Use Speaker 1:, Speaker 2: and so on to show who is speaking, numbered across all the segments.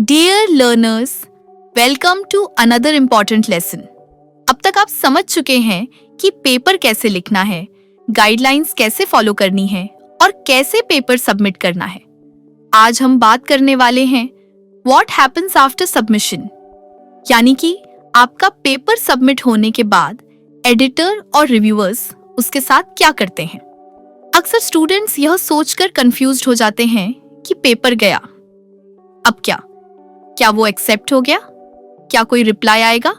Speaker 1: Dear learners, welcome to another important lesson. अब तक आप समझ चुके हैं कि पेपर कैसे लिखना है, गाइडलाइंस कैसे फॉलो करनी है और कैसे पेपर सबमिट करना है। आज हम बात करने वाले हैं व्हाट हैपन्स आफ्टर सबमिशन, यानी कि आपका पेपर सबमिट होने के बाद एडिटर और रिव्यूअर्स उसके साथ क्या करते हैं। अक्सर स्टूडेंट्स यह सोचकर कंफ्यूज्ड हो जाते हैं कि पेपर गया, अब क्या वो एक्सेप्ट हो गया, क्या कोई रिप्लाई आएगा,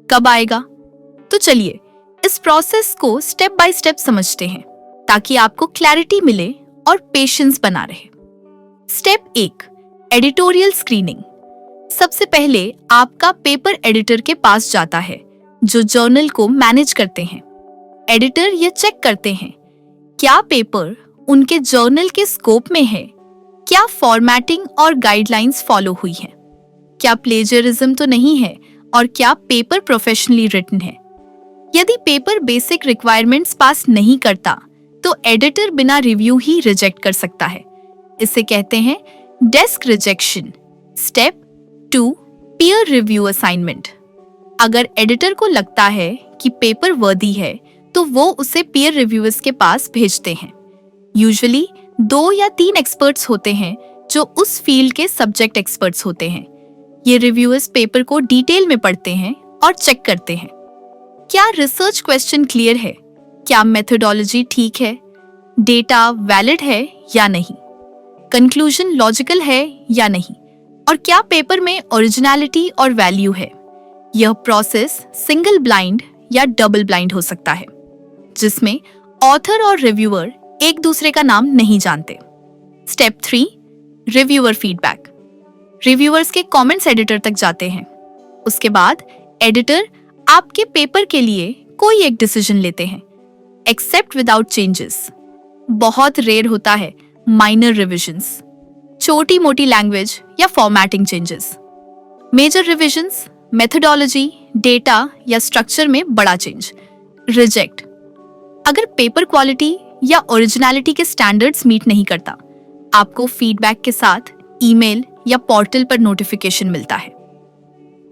Speaker 1: कब आएगा। तो चलिए इस प्रोसेस को स्टेप बाय स्टेप समझते हैं ताकि आपको क्लैरिटी मिले और पेशेंस बना रहे। Step 1, editorial screening. सबसे पहले आपका पेपर एडिटर के पास जाता है जो जर्नल को मैनेज करते हैं। एडिटर ये चेक करते हैं क्या पेपर उनके जर्नल के स्कोप में है, क्या फॉर्मेटिंग और गाइडलाइंस फॉलो हुई है, क्या प्लेजरिज्म तो नहीं है और क्या पेपर प्रोफेशनली रिटन है। यदि पेपर बेसिक रिक्वायरमेंट्स पास नहीं करता तो एडिटर बिना रिव्यू ही रिजेक्ट कर सकता है। इसे कहते हैं desk rejection. Step 2, peer review assignment. अगर एडिटर को लगता है कि पेपर वर्दी है तो वो उसे पीयर रिव्यूअर्स के पास भेजते हैं। यूजुअली 2 या 3 एक्सपर्ट्स होते हैं जो उस फील्ड के सब्जेक्ट एक्सपर्ट्स होते हैं। ये रिव्यूअर्स पेपर को डिटेल में पढ़ते हैं और चेक करते हैं क्या रिसर्च क्वेश्चन क्लियर है, क्या मेथोडोलॉजी ठीक है, डेटा वैलिड है या नहीं, कंक्लूजन लॉजिकल है या नहीं, और क्या पेपर में ओरिजिनलिटी और वैल्यू है। यह प्रोसेस सिंगल ब्लाइंड या डबल ब्लाइंड हो सकता है जिसमें ऑथर और रिव्यूअर एक दूसरे का नाम नहीं जानते। Step 3, reviewer feedback. रिव्यूअर्स के कमेंट्स एडिटर तक जाते हैं। उसके बाद एडिटर आपके पेपर के लिए कोई एक डिसीजन लेते हैं। Accept without changes. बहुत रेयर होता है माइनर रिविजन्स, छोटी मोटी लैंग्वेज या formatting changes. Major revisions, methodology, data या स्ट्रक्चर में बड़ा चेंज, रिजेक्ट। अगर पेपर क्वालिटी या ओरिजिनलिटी के स्टैंडर्ड्स मीट नहीं करता, आपको फीडबैक के साथ ईमेल या पोर्टल पर नोटिफिकेशन मिलता है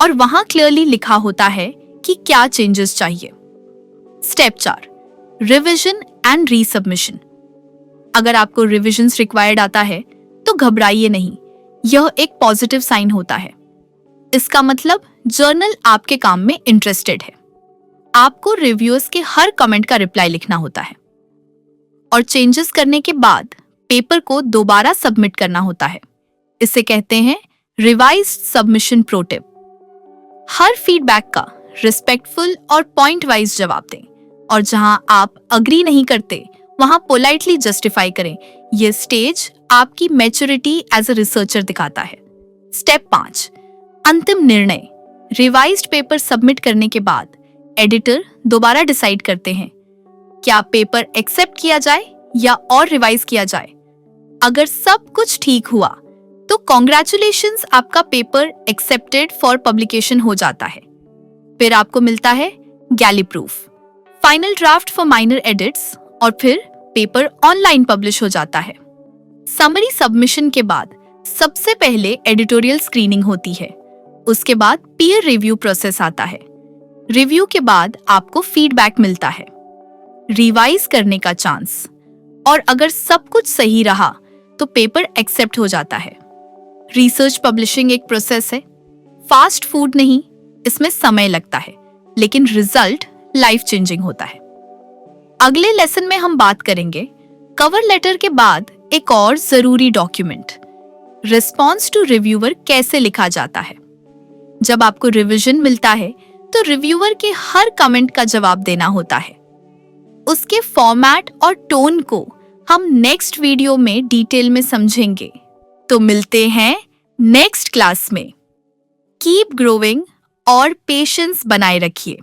Speaker 1: और वहां क्लियरली लिखा होता है कि क्या चेंजेस चाहिए। Step 4, revision and resubmission. अगर आपको रिविजन्स रिक्वायर्ड आता है तो घबराइए नहीं, यह एक पॉजिटिव साइन होता है। इसका मतलब जर्नल आपके काम में इंटरेस्टेड है। आपको रिव्यूअर्स के हर कमेंट का रिप्लाई लिखना होता है और चेंजेस करने के बाद पेपर को दोबारा सबमिट करना होता है। इसे कहते हैं रिवाइज्ड सबमिशन प्रो टिप। हर फीडबैक का रिस्पेक्टफुल और पॉइंट वाइज जवाब दें और जहां आप अग्री नहीं करते वहां पोलाइटली जस्टिफाई करें। यह स्टेज आपकी मैच्योरिटी एज अ रिसर्चर दिखाता है। स्टेप 5, अंतिम निर्णय। रिवाइज्ड पेपर सबमिट करने के बाद एडिटर दोबारा डिसाइड करते हैं क्या पेपर एक्सेप्ट किया जाए या और रिवाइज किया जाए। अगर सब कुछ ठीक हुआ तो कॉन्ग्रेचुलेशंस, आपका पेपर एक्सेप्टेड फॉर पब्लिकेशन हो जाता है। फिर आपको मिलता है galley proof, final draft for minor edits और फिर पेपर ऑनलाइन पब्लिश हो जाता है। समरी सबमिशन के बाद सबसे पहले एडिटोरियल स्क्रीनिंग होती है, उसके बाद पीयर रिव्यू प्रोसेस आता है। रिव्यू के बाद आपको फीडबैक मिलता है, रिवाइज करने का चांस, और अगर सब कुछ सही रहा तो पेपर एक्सेप्ट हो जाता है। रिसर्च पब्लिशिंग एक प्रोसेस है, फास्ट फूड नहीं, इसमें समय लगता है लेकिन रिजल्ट लाइफ चेंजिंग होता है। अगले लेसन में हम बात करेंगे कवर लेटर के बाद एक और जरूरी डॉक्यूमेंट, रिस्पॉन्स टू रिव्यूअर कैसे लिखा जाता है। जब आपको रिवीजन मिलता है तो रिव्यूअर के हर कमेंट का जवाब देना होता है। उसके फॉर्मेट और टोन को हम नेक्स्ट वीडियो में डिटेल में समझेंगे। तो मिलते हैं नेक्स्ट क्लास में। कीप ग्रोइंग और पेशेंस बनाए रखिए।